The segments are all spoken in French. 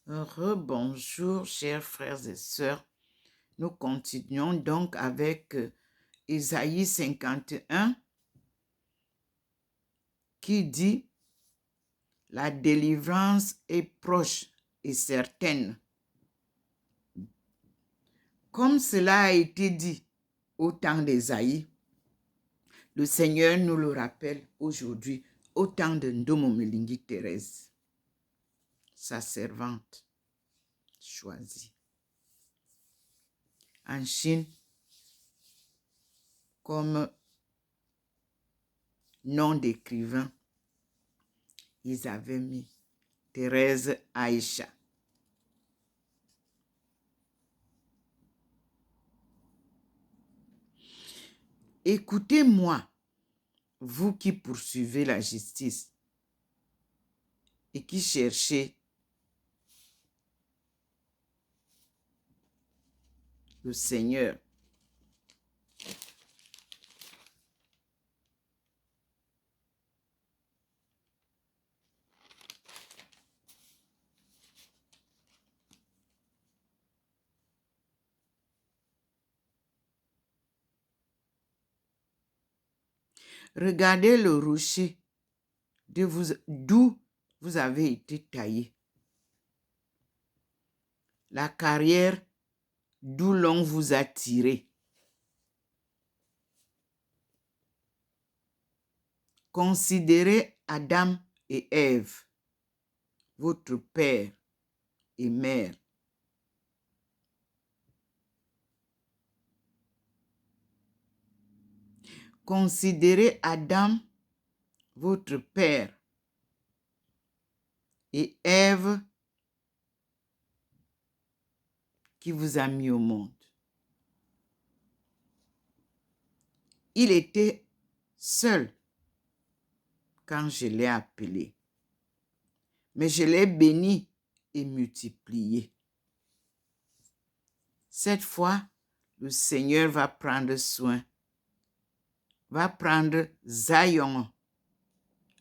Rebonjour, chers frères et sœurs. Nous continuons donc avec Ésaïe 51 qui dit « La délivrance est proche et certaine. » Comme cela a été dit au temps d'Ésaïe, le Seigneur nous le rappelle aujourd'hui au temps de Ndomo Melingi Thérèse, sa servante choisie. En Chine, comme nom d'écrivain, ils avaient mis Thérèse Aïcha. Écoutez-moi, vous qui poursuivez la justice et qui cherchez le Seigneur. Regardez le rocher d'où vous avez été taillé. La carrière d'où l'on vous a tiré. Considérez Adam et Ève, votre père et mère. Considérez Adam, votre père, et Ève qui vous a mis au monde. Il était seul quand je l'ai appelé, mais je l'ai béni et multiplié. Cette fois, le Seigneur va prendre soin, va prendre Zion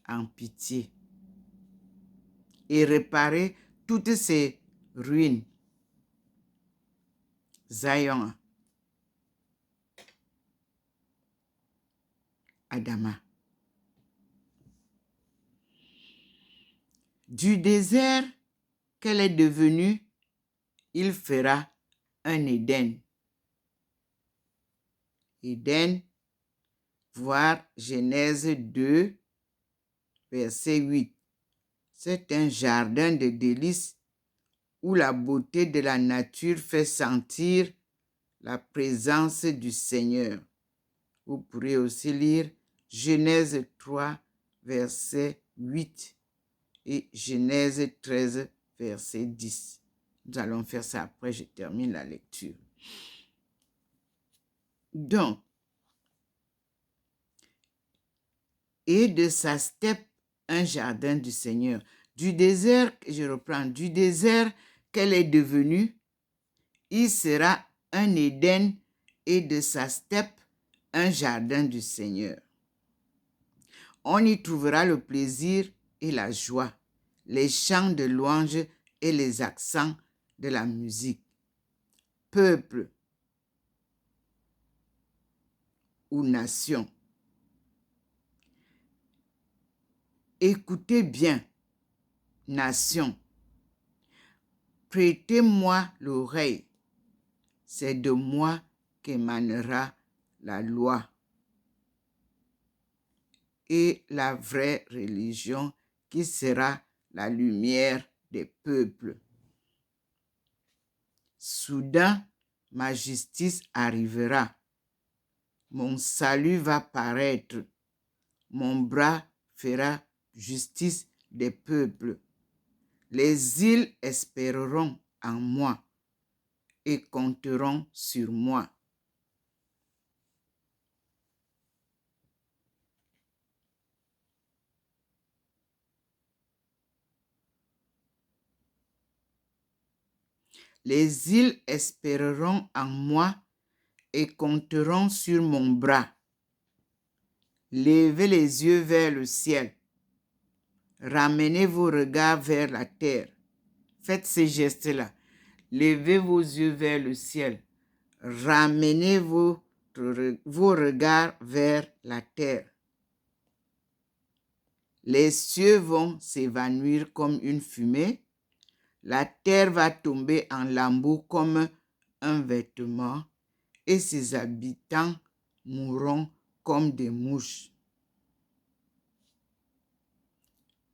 en pitié et réparer toutes ces ruines. Zion, Adama. Du désert qu'elle est devenue, il fera un Éden. Éden, voir Genèse 2, verset 8. C'est un jardin de délices où la beauté de la nature fait sentir la présence du Seigneur. Vous pourrez aussi lire Genèse 3, verset 8 et Genèse 13, verset 10. Nous allons faire ça après, je termine la lecture. Donc, et de sa steppe, un jardin du Seigneur. Du désert, je reprends, du désert qu'elle est devenue, il sera un Éden et de sa steppe, un jardin du Seigneur. On y trouvera le plaisir et la joie, les chants de louange et les accents de la musique. Peuple ou nation. Écoutez bien, nation. Prêtez-moi l'oreille. C'est de moi qu'émanera la loi et la vraie religion qui sera la lumière des peuples. Soudain, ma justice arrivera. Mon salut va paraître. Mon bras fera justice des peuples. Les îles espéreront en moi et compteront sur moi. Les îles espéreront en moi et compteront sur mon bras. Levez les yeux vers le ciel. Ramenez vos regards vers la terre. Faites ces gestes-là. Levez vos yeux vers le ciel. Ramenez vos regards vers la terre. Les cieux vont s'évanouir comme une fumée. La terre va tomber en lambeaux comme un vêtement et ses habitants mourront comme des mouches.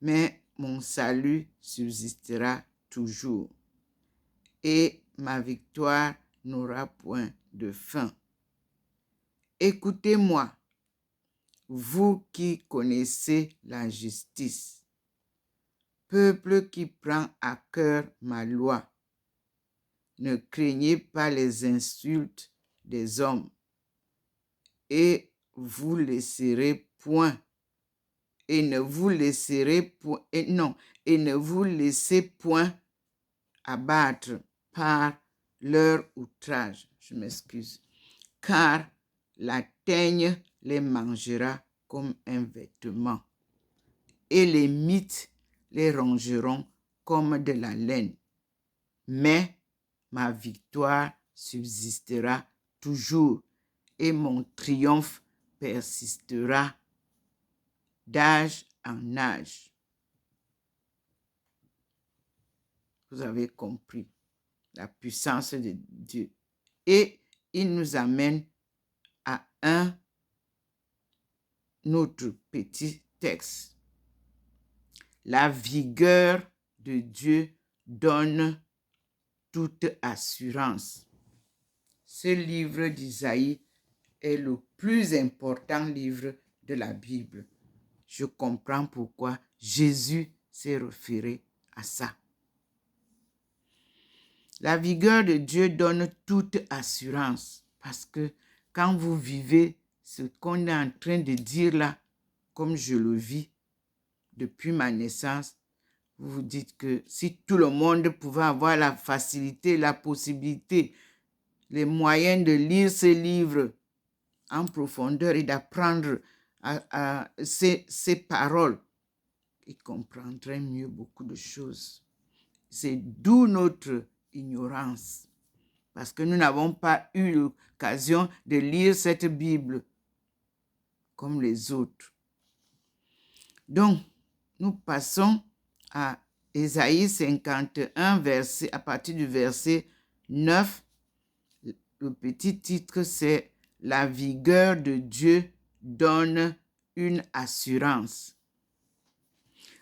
Mais mon salut subsistera toujours et ma victoire n'aura point de fin. Écoutez-moi, vous qui connaissez la justice, peuple qui prend à cœur ma loi. Ne craignez pas les insultes des hommes et vous laisserez point et ne vous laisserez point et ne vous laissez point abattre par leur outrage. Je m'excuse. Car la teigne les mangera comme un vêtement et les mites les rongeront comme de la laine. Mais ma victoire subsistera toujours et mon triomphe persistera d'âge en âge. Vous avez compris la puissance de Dieu. Et il nous amène à un autre petit texte. La vigueur de Dieu donne toute assurance. Ce livre d'Isaïe est le plus important livre de la Bible. Je comprends pourquoi Jésus s'est référé à ça. La vigueur de Dieu donne toute assurance parce que quand vous vivez ce qu'on est en train de dire là, comme je le vis depuis ma naissance, vous vous dites que si tout le monde pouvait avoir la facilité, la possibilité, les moyens de lire ce livre en profondeur et d'apprendre ces paroles, ils comprendraient mieux beaucoup de choses. C'est d'où notre ignorance, parce que nous n'avons pas eu l'occasion de lire cette Bible comme les autres. Donc, nous passons à Ésaïe 51, à partir du verset 9. Le petit titre, c'est « La vigueur de Dieu donne une assurance ».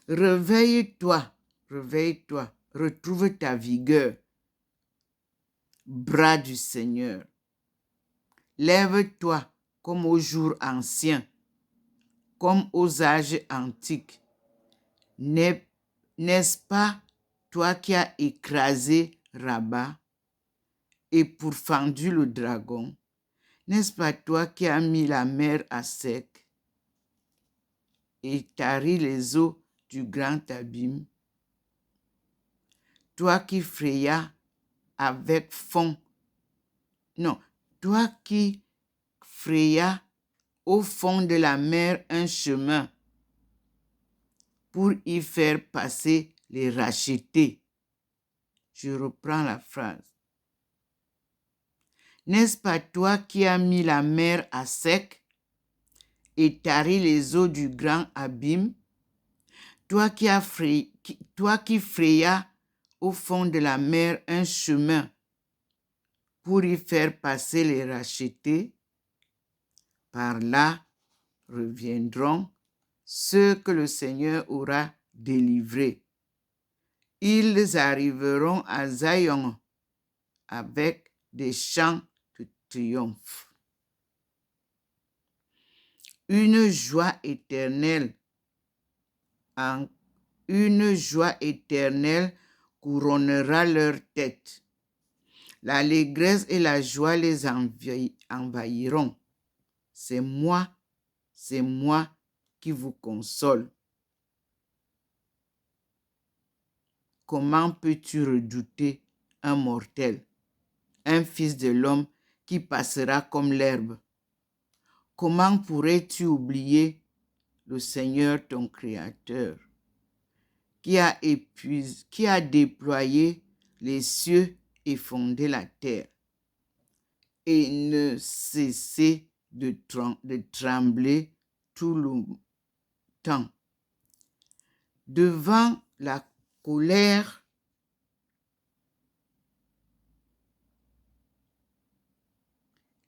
Réveille-toi, réveille-toi, retrouve ta vigueur, bras du Seigneur. Lève-toi comme aux jours anciens, comme aux âges antiques. N'est-ce pas toi qui as écrasé Rabat et pourfendu le dragon? N'est-ce pas toi qui as mis la mer à sec et tari les eaux du grand abîme? Toi qui frayas avec fond, toi qui frayas au fond de la mer un chemin pour y faire passer les rachetés. Je reprends la phrase. N'est-ce pas toi qui as mis la mer à sec et tari les eaux du grand abîme? Toi qui frayas au fond de la mer un chemin pour y faire passer les rachetés? Par là reviendront ceux que le Seigneur aura délivrés. Ils arriveront à Zion avec des chants de triomphe. Une joie éternelle couronnera leur tête. L'allégresse et la joie les envahiront. C'est moi qui vous console. Comment peux-tu redouter un mortel, un fils de l'homme qui passera comme l'herbe? Comment pourrais-tu oublier le Seigneur ton Créateur? qui a déployé les cieux et fondé la terre, et ne cessez de trembler tout le temps. Devant la colère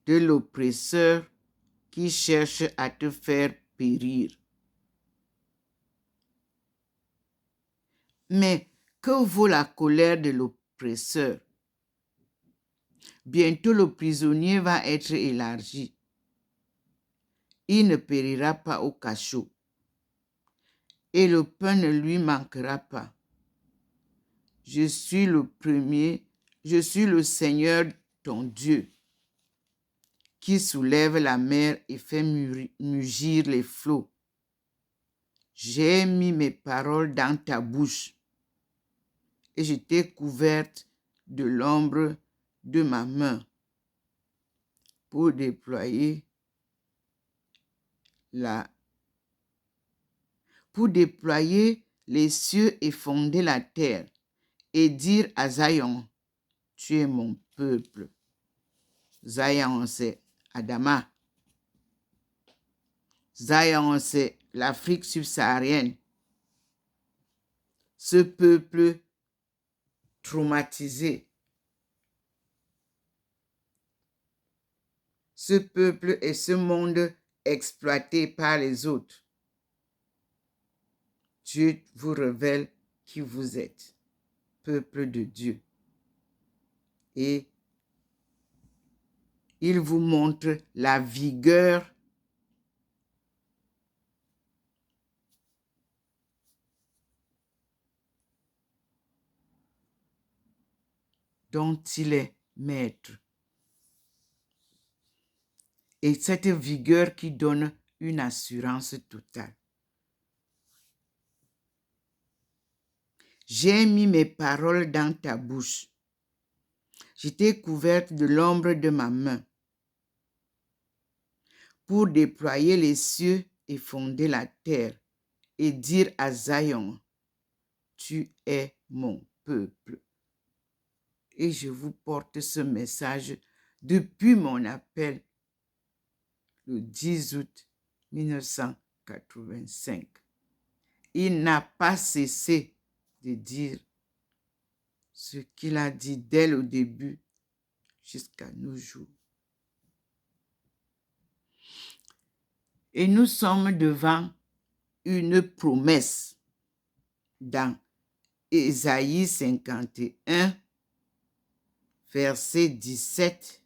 de l'oppresseur qui cherche à te faire périr. Mais que vaut la colère de l'oppresseur? Bientôt le prisonnier va être élargi. Il ne périra pas au cachot, et le pain ne lui manquera pas. Je suis le premier, je suis le Seigneur ton Dieu, qui soulève la mer et fait mugir les flots. J'ai mis mes paroles dans ta bouche, et je t'ai couverte de l'ombre de ma main pour déployer les cieux et fonder la terre, et dire à Zion, tu es mon peuple. Zion, c'est Adama. Zion, c'est l'Afrique subsaharienne. Ce peuple traumatisé. Ce peuple et ce monde exploité par les autres. Dieu vous révèle qui vous êtes, peuple de Dieu. Et il vous montre la vigueur dont il est maître. Et cette vigueur qui donne une assurance totale. J'ai mis mes paroles dans ta bouche. Je t'ai couverte de l'ombre de ma main pour déployer les cieux et fonder la terre et dire à Zion, tu es mon peuple. Et je vous porte ce message depuis mon appel le 10 août 1985. Il n'a pas cessé de dire ce qu'il a dit dès le début jusqu'à nos jours. Et nous sommes devant une promesse dans Ésaïe 51, verset 17.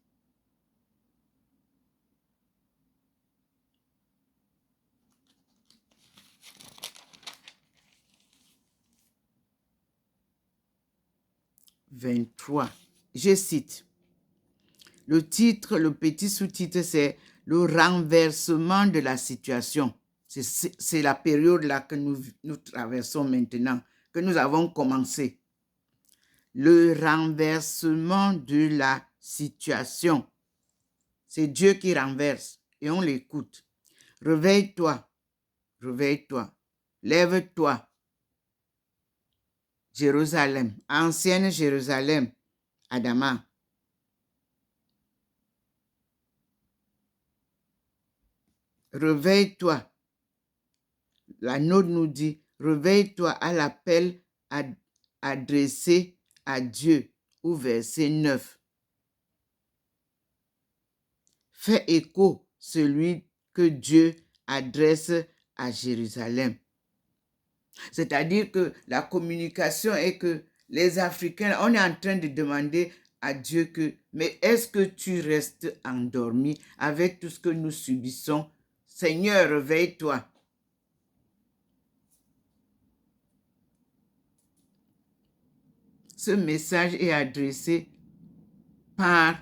« 23. Je cite. Le titre, le petit sous-titre, c'est « Le renversement de la situation ». C'est la période là que nous traversons maintenant, que nous avons commencé. Le renversement de la situation. C'est Dieu qui renverse et on l'écoute. Réveille-toi, réveille-toi, lève-toi. Jérusalem, ancienne Jérusalem, Adama. Réveille-toi. La note nous dit, réveille-toi à l'appel adressé à Dieu, au verset 9. Fais écho celui que Dieu adresse à Jérusalem. C'est-à-dire que la communication est que les Africains, on est en train de demander à Dieu que, mais est-ce que tu restes endormi avec tout ce que nous subissons? Seigneur, réveille-toi. Ce message est adressé par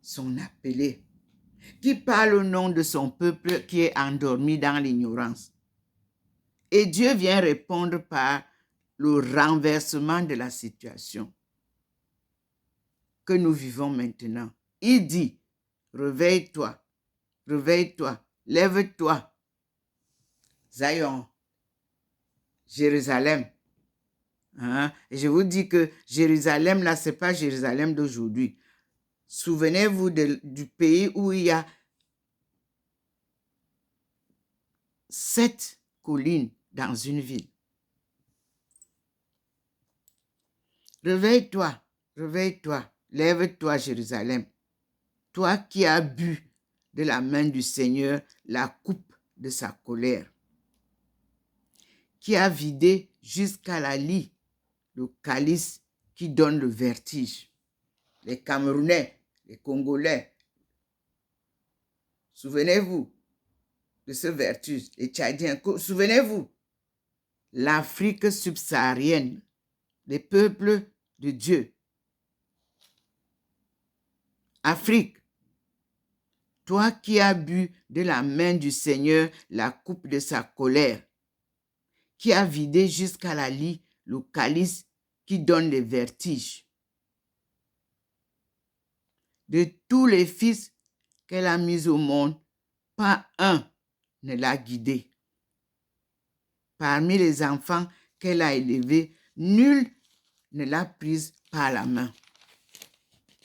son appelé, qui parle au nom de son peuple qui est endormi dans l'ignorance. Et Dieu vient répondre par le renversement de la situation que nous vivons maintenant. Il dit, réveille-toi, réveille-toi, lève-toi. Zion, Jérusalem. Hein? Et je vous dis que Jérusalem, là, ce n'est pas Jérusalem d'aujourd'hui. Souvenez-vous du pays où il y a 7 collines dans une ville. Réveille-toi, réveille-toi, lève-toi, Jérusalem. Toi qui as bu de la main du Seigneur la coupe de sa colère, qui a vidé jusqu'à la lie le calice qui donne le vertige. Les Camerounais, les Congolais, souvenez-vous de ce vertige, les Tchadiens, souvenez-vous, l'Afrique subsaharienne, les peuples de Dieu. Afrique, toi qui as bu de la main du Seigneur la coupe de sa colère, qui a vidé jusqu'à la lie le calice qui donne les vertiges. De tous les fils qu'elle a mis au monde, pas un ne l'a guidé. Parmi les enfants qu'elle a élevés, nul ne l'a prise par la main.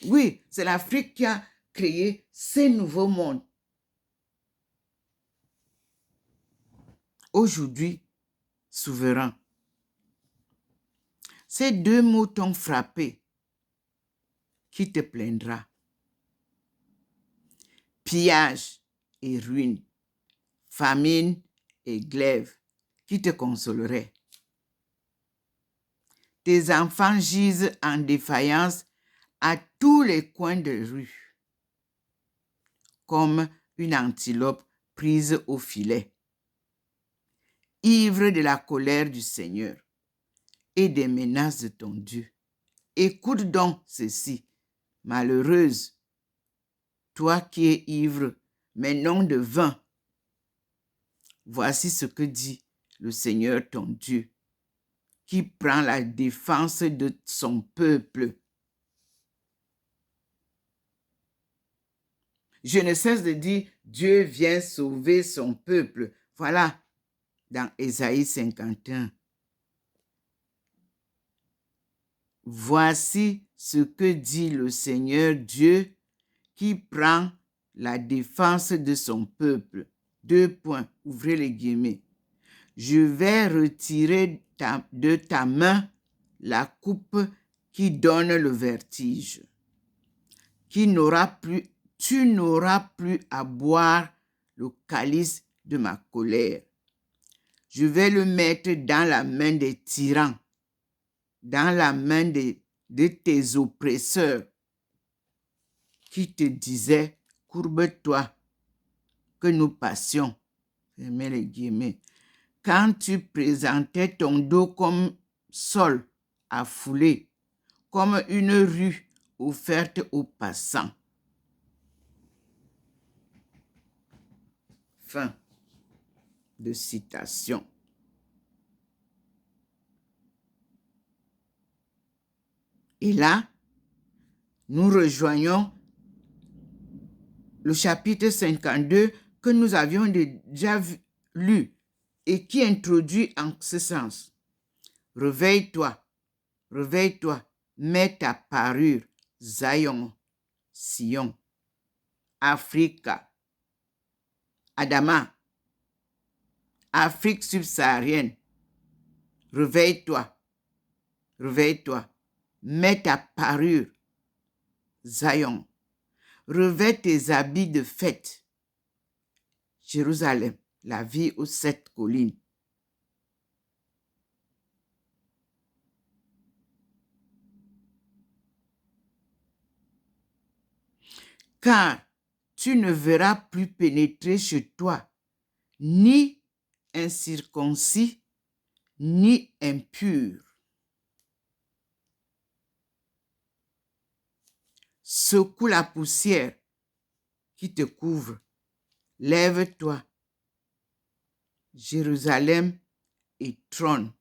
Oui, c'est l'Afrique qui a créé ces nouveaux mondes. Aujourd'hui, souverain. Ces 2 mots t'ont frappé. Qui te plaindra? Pillage et ruine, famine et glaive, qui te consolerait? Tes enfants gisent en défaillance à tous les coins de rue, comme une antilope prise au filet. Ivre de la colère du Seigneur et des menaces de ton Dieu. Écoute donc ceci, malheureuse, toi qui es ivre, mais non de vin. Voici ce que dit le Seigneur ton Dieu, qui prend la défense de son peuple. Je ne cesse de dire, Dieu vient sauver son peuple. Voilà, dans Ésaïe 51. Voici ce que dit le Seigneur Dieu, qui prend la défense de son peuple. 2 points, ouvrez les guillemets. Je vais retirer de ta main la coupe qui donne le vertige. Tu n'auras plus à boire le calice de ma colère. Je vais le mettre dans la main des tyrans, dans la main de tes oppresseurs, qui te disaient, courbe-toi, que nous passions. Fermez les guillemets. Quand tu présentais ton dos comme sol à fouler, comme une rue offerte aux passants. Fin de citation. Et là, nous rejoignons le chapitre 52 que nous avions déjà lu et qui introduit en ce sens. Réveille-toi, réveille-toi, mets ta parure, Zion, Sion, Africa, Adama, Afrique subsaharienne. Réveille-toi, réveille-toi, mets ta parure, Zion, revêt tes habits de fête, Jérusalem, la ville aux 7 collines. Car tu ne verras plus pénétrer chez toi ni incirconcis, ni impur. Secoue la poussière qui te couvre. Lève-toi, Jérusalem, et trône.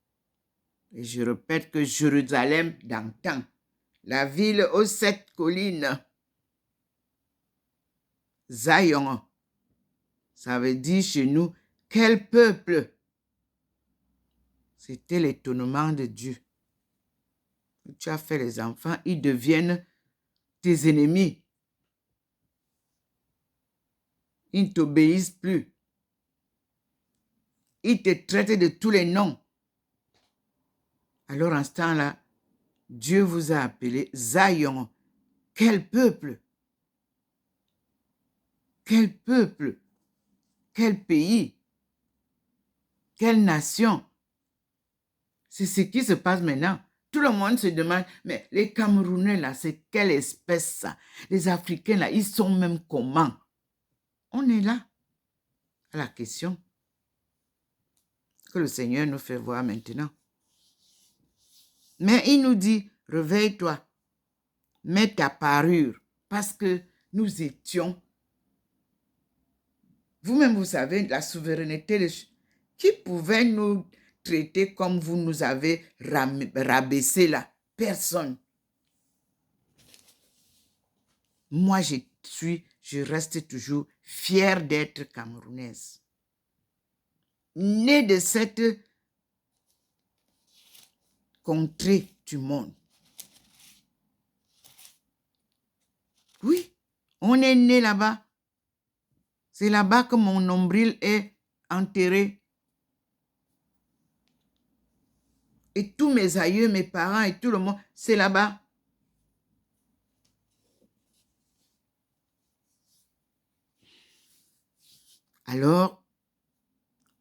Et je répète que Jérusalem d'antan, la ville aux 7 collines. Zion, ça veut dire chez nous Quel peuple! C'était l'étonnement de Dieu. Tu as fait les enfants, ils deviennent tes ennemis. Ils ne t'obéissent plus. Ils te traitent de tous les noms. Alors, en ce temps-là, Dieu vous a appelé Zion. Quel peuple! Quel peuple! Quel pays! Quelle nation! C'est ce qui se passe maintenant. Tout le monde se demande, mais les Camerounais, là, c'est quelle espèce, ça? Les Africains, là, ils sont même comment? On est là à la question que le Seigneur nous fait voir maintenant. Mais il nous dit, réveille-toi, mets ta parure, parce que nous étions, vous-même vous savez, la souveraineté, qui pouvait nous traiter comme vous nous avez rabaissé là? Personne. Moi, je reste toujours fière d'être camerounaise. Née de cette contrée du monde. Oui, on est né là-bas. C'est là-bas que mon nombril est enterré. Et tous mes aïeux, mes parents et tout le monde, c'est là-bas. Alors,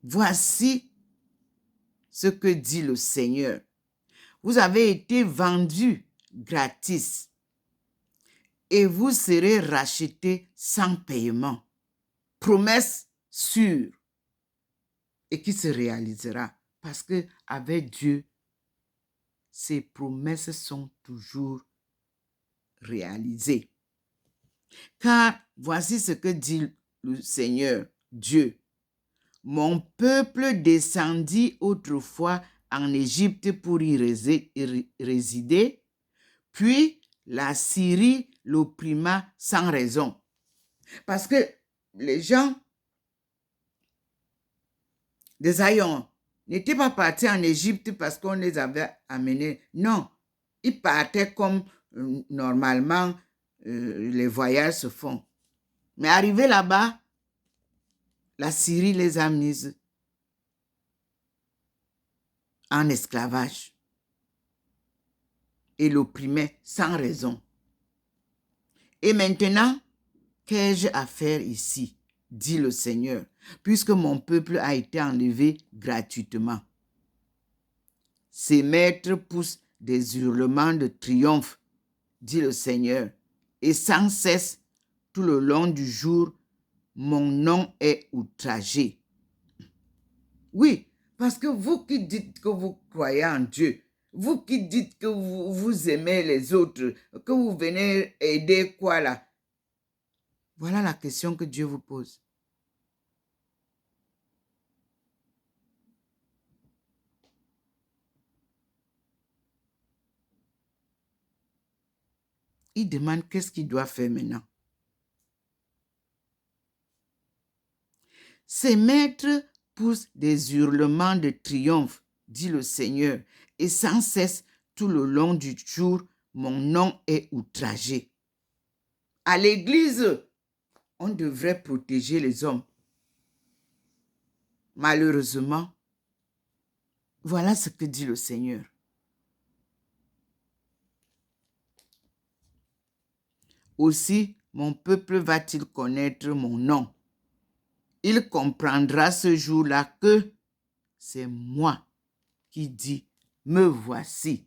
voici ce que dit le Seigneur. Vous avez été vendus gratis et vous serez rachetés sans paiement. Promesse sûre et qui se réalisera. Parce que avec Dieu, ses promesses sont toujours réalisées. Car voici ce que dit le Seigneur, Dieu. Mon peuple descendit autrefois en Égypte pour y résider, puis la Syrie l'opprima sans raison. Parce que les gens des Zion n'étaient pas partis en Égypte parce qu'on les avait amenés. Non, ils partaient comme normalement les voyages se font. Mais arrivés là-bas, la Syrie les a mises en esclavage et l'opprimait sans raison. Et maintenant, qu'ai-je à faire ici, dit le Seigneur, puisque mon peuple a été enlevé gratuitement? Ses maîtres poussent des hurlements de triomphe, dit le Seigneur, et sans cesse, tout le long du jour, mon nom est outragé. Oui, parce que vous qui dites que vous croyez en Dieu, vous qui dites que vous aimez les autres, que vous venez aider quoi là? Voilà la question que Dieu vous pose. Il demande qu'est-ce qu'il doit faire maintenant. Ses maîtres poussent des hurlements de triomphe, dit le Seigneur, et sans cesse, tout le long du jour, mon nom est outragé. À l'église, on devrait protéger les hommes. Malheureusement, voilà ce que dit le Seigneur. Aussi, mon peuple va-t-il connaître mon nom? Il comprendra ce jour-là que c'est moi qui dis, me voici.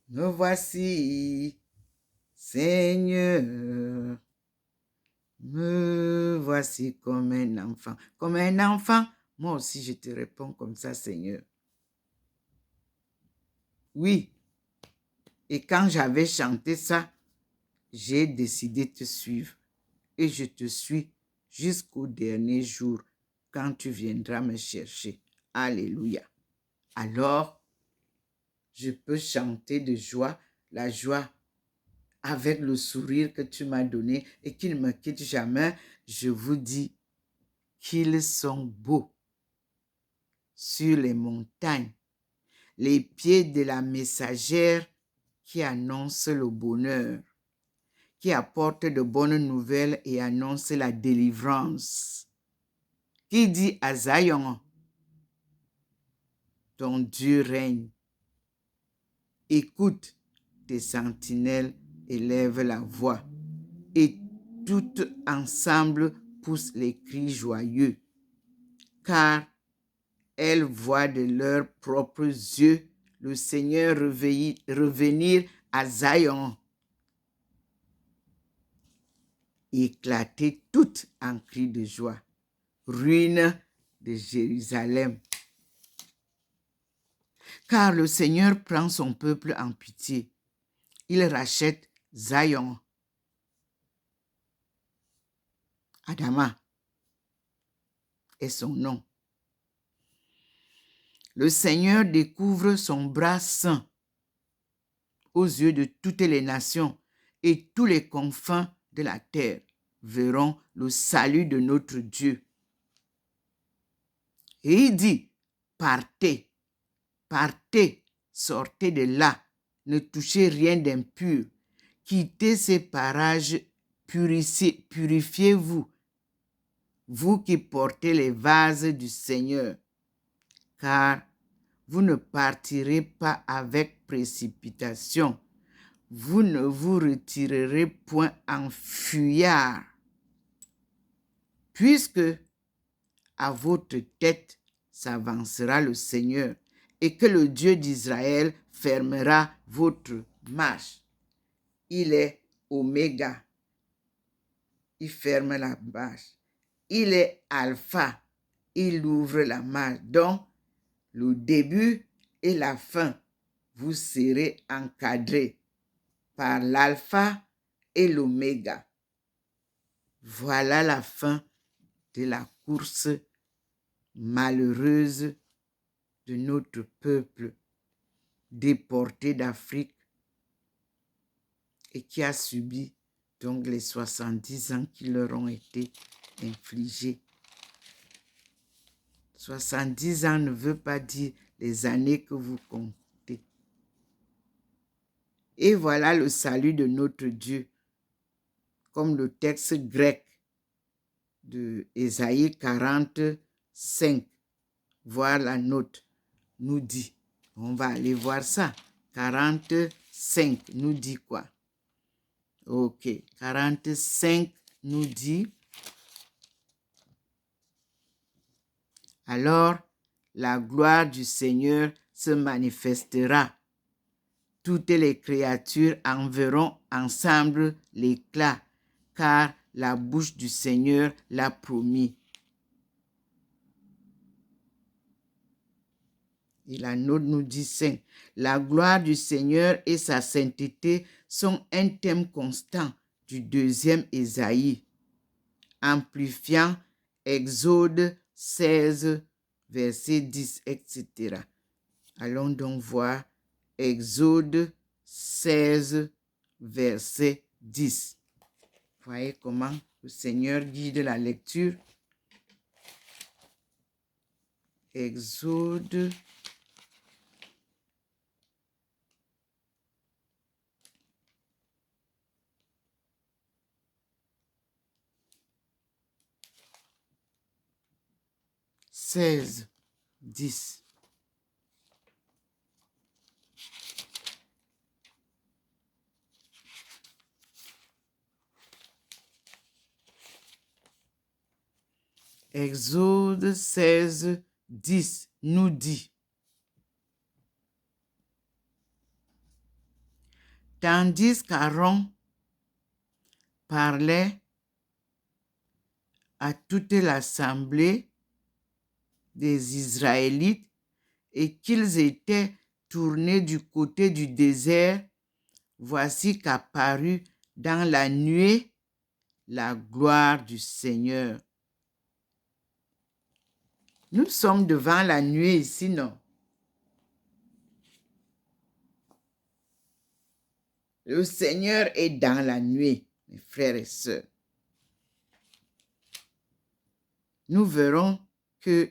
Me voici, Seigneur. Me voici comme un enfant. Comme un enfant, moi aussi je te réponds comme ça, Seigneur. Oui. Et quand j'avais chanté ça, j'ai décidé de te suivre. Et je te suis jusqu'au dernier jour quand tu viendras me chercher. Alléluia. Alors, je peux chanter de joie, la joie avec le sourire que tu m'as donné et qu'il ne me quitte jamais. Je vous dis, qu'ils sont beaux sur les montagnes, les pieds de la messagère qui annonce le bonheur, qui apporte de bonnes nouvelles et annonce la délivrance, qui dit à Zion, ton Dieu règne. Écoute, tes sentinelles élèvent la voix et toutes ensemble poussent les cris joyeux, car elles voient de leurs propres yeux le Seigneur revenir à Zion, éclater toutes en cris de joie. Ruine de Jérusalem. Car le Seigneur prend son peuple en pitié. Il rachète Zion. Adama est son nom. Le Seigneur découvre son bras saint aux yeux de toutes les nations, et tous les confins de la terre verront le salut de notre Dieu. Et il dit, partez, partez, sortez de là, ne touchez rien d'impur, quittez ces parages, purifiez-vous, vous qui portez les vases du Seigneur, car vous ne partirez pas avec précipitation, vous ne vous retirerez point en fuyard, puisque à votre tête s'avancera le Seigneur, et que le Dieu d'Israël fermera votre marche. Il est Oméga, il ferme la marche. Il est Alpha, il ouvre la marche. Donc, le début et la fin, vous serez encadrés par l'Alpha et l'Oméga. Voilà la fin de la course malheureuse de notre peuple déporté d'Afrique et qui a subi donc les 70 ans qui leur ont été infligés. 70 ans ne veut pas dire les années que vous comptez. Et voilà le salut de notre Dieu, comme le texte grec de Ésaïe 45, voir la note, nous dit. On va aller voir ça. 45 nous dit quoi? Ok, 45 nous dit, alors la gloire du Seigneur se manifestera. Toutes les créatures en verront ensemble l'éclat, car la bouche du Seigneur l'a promis. Et la note nous dit 5. La gloire du Seigneur et sa sainteté sont un thème constant du deuxième Ésaïe, amplifiant Exode 16, verset 10, etc. Allons donc voir Exode 16, verset 10. Voyez comment le Seigneur guide la lecture. Exode 16, 10. Exode 16, 10 nous dit, tandis qu'Aaron parlait à toute l'assemblée des Israélites et qu'ils étaient tournés du côté du désert, voici qu'apparut dans la nuée la gloire du Seigneur. Nous sommes devant la nuée ici, non? Le Seigneur est dans la nuée, mes frères et sœurs. nous verrons que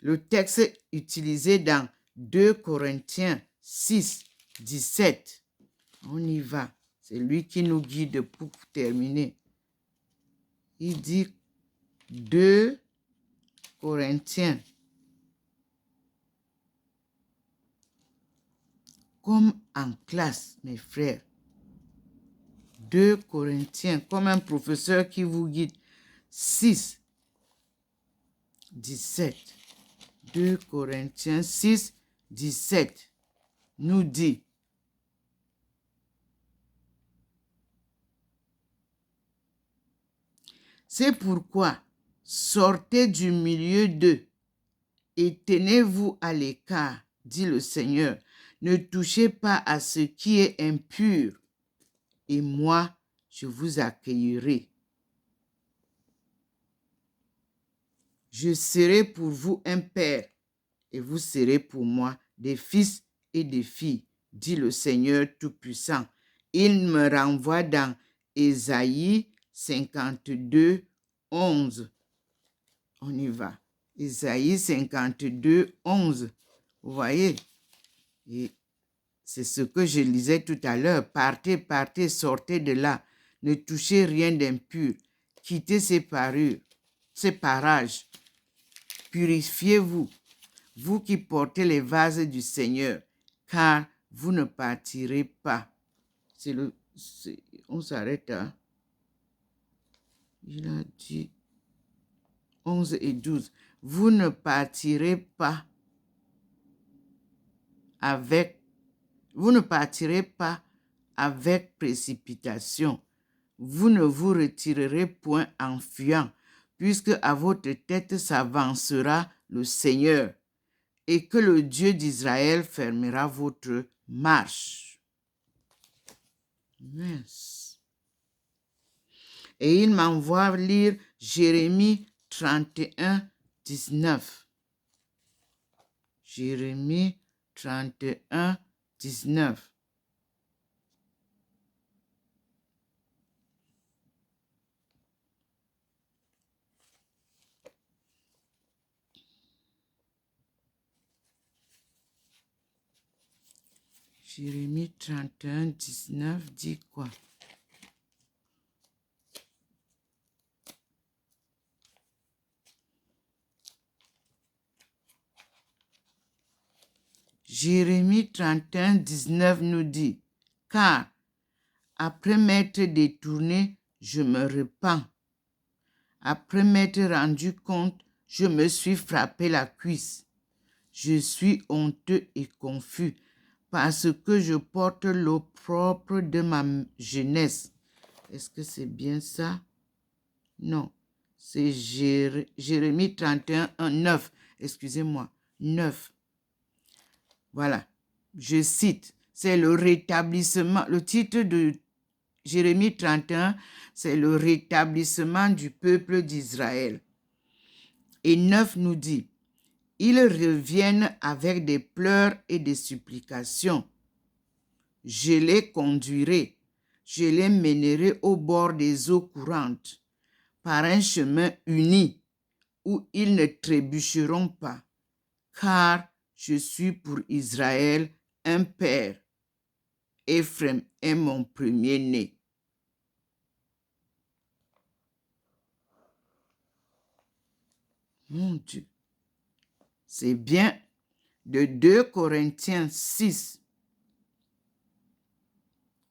le texte utilisé dans 2 Corinthiens 6, 17, on y va. C'est lui qui nous guide pour terminer. Il dit 2 Corinthiens. Comme en classe, mes frères. 2 Corinthiens, comme un professeur qui vous guide. 6, 17. 2 Corinthiens 6, 17 nous dit: c'est pourquoi sortez du milieu d'eux et tenez-vous à l'écart, dit le Seigneur. Ne touchez pas à ce qui est impur, et moi, je vous accueillerai. Je serai pour vous un père, et vous serez pour moi des fils et des filles, dit le Seigneur Tout-Puissant. Il me renvoie dans Ésaïe 52, 11. On y va. Ésaïe 52, 11. Vous voyez? Et c'est ce que je lisais tout à l'heure. Partez, partez, sortez de là. Ne touchez rien d'impur. Quittez ces parures, ces parages. Purifiez-vous, vous qui portez les vases du Seigneur, car vous ne partirez pas. On s'arrête à... Il a dit 11 et 12. Vous ne partirez pas avec précipitation. Vous ne vous retirerez point en fuyant, puisque à votre tête s'avancera le Seigneur, et que le Dieu d'Israël fermera votre marche. Yes. Et il m'envoie lire Jérémie 31, 19. Jérémie 31, 19. Jérémie 31, 19 dit quoi? Jérémie 31, 19 nous dit: car après m'être détourné, je me repens. Après m'être rendu compte, je me suis frappé la cuisse. Je suis honteux et confus parce que je porte l'opprobre de ma jeunesse. Est-ce que c'est bien ça? Non. C'est Jérémie 31, 9. Excusez-moi. 9. Voilà. Je cite. C'est le rétablissement. Le titre de Jérémie 31, c'est le rétablissement du peuple d'Israël. Et 9 nous dit: ils reviennent avec des pleurs et des supplications. Je les conduirai, je les mènerai au bord des eaux courantes, par un chemin uni où ils ne trébucheront pas, car je suis pour Israël un père. Éphraim est mon premier-né. Mon Dieu. C'est bien de 2 Corinthiens 6,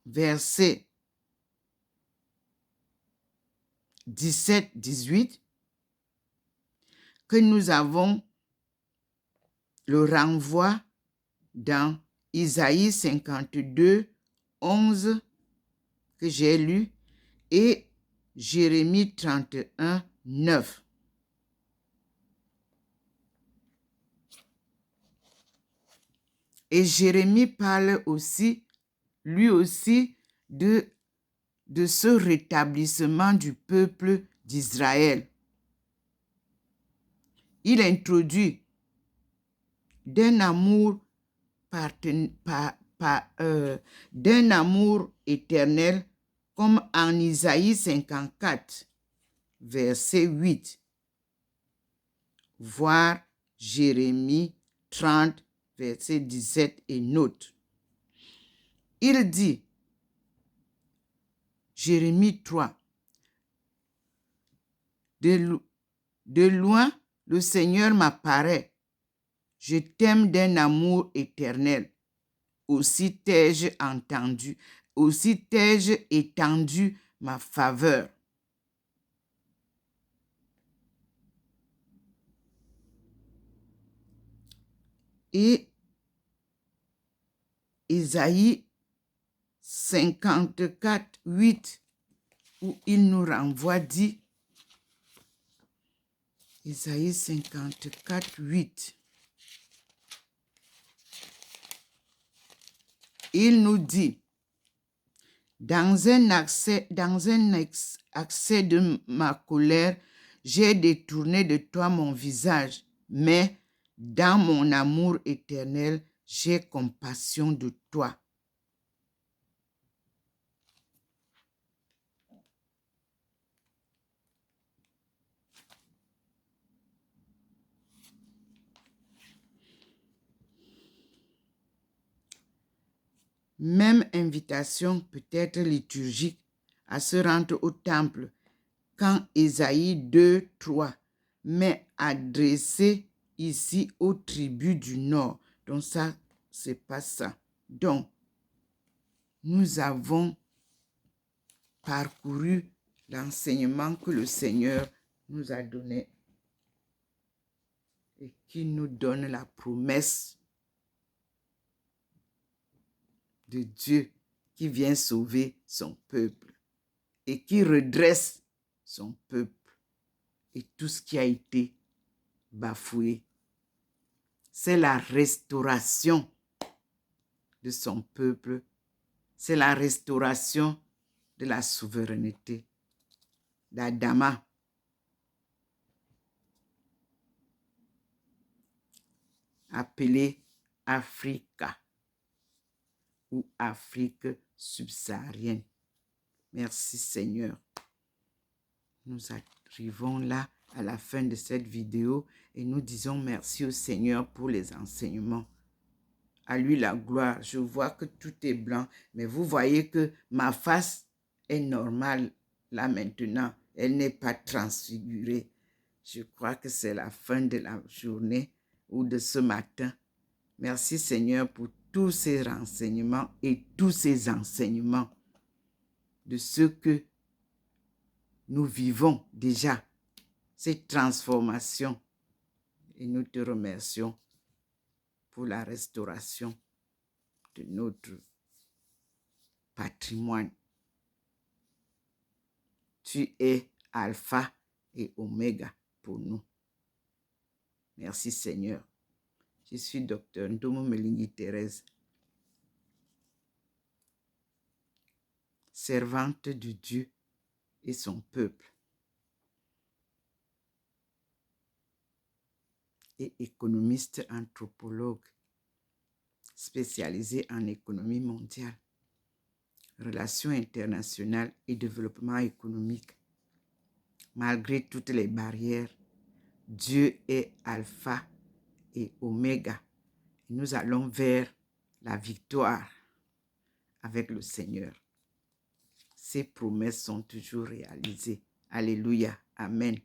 verset 17-18, que nous avons le renvoi dans Isaïe 52, 11, que j'ai lu, et Jérémie 31, 9. Et Jérémie parle aussi, lui aussi, de ce rétablissement du peuple d'Israël. Il introduit d'un amour d'un amour éternel, comme en Isaïe 54, verset 8. voir Jérémie 30, verset 17 et note. Il dit, Jérémie 3, de loin, le Seigneur m'apparaît. Je t'aime d'un amour éternel. Aussi t'ai-je entendu, aussi t'ai-je étendu ma faveur. Et Isaïe 54, 8, où il nous renvoie, dit, Isaïe 54, 8, il nous dit, dans un accès de ma colère, j'ai détourné de toi mon visage, mais dans mon amour éternel, j'ai compassion de toi. Même invitation peut être liturgique à se rendre au temple quand Ésaïe 2, 3, mais adressé ici aux tribus du Nord. Donc ça, c'est pas ça. Donc, nous avons parcouru l'enseignement que le Seigneur nous a donné et qui nous donne la promesse de Dieu qui vient sauver son peuple et qui redresse son peuple et tout ce qui a été bafoué. C'est la restauration de son peuple, c'est la restauration de la souveraineté d'Adama. Appelée Africa ou Afrique subsaharienne. Merci Seigneur. Nous arrivons là à la fin de cette vidéo et nous disons merci au Seigneur pour les enseignements. À lui la gloire. Je vois que tout est blanc, mais vous voyez que ma face est normale là maintenant. Elle n'est pas transfigurée. Je crois que c'est la fin de la journée ou de ce matin. Merci Seigneur pour tous ces renseignements et tous ces enseignements de ce que nous vivons déjà, ces transformations. Et nous te remercions pour la restauration de notre patrimoine. Tu es Alpha et Oméga pour nous. Merci Seigneur. Je suis Dr Ndomo Melingi Thérèse, servante de Dieu et son peuple, et économiste anthropologue spécialisé en économie mondiale, relations internationales et développement économique. Malgré toutes les barrières, Dieu est Alpha et Oméga. Nous allons vers la victoire avec le Seigneur. Ses promesses sont toujours réalisées. Alléluia. Amen.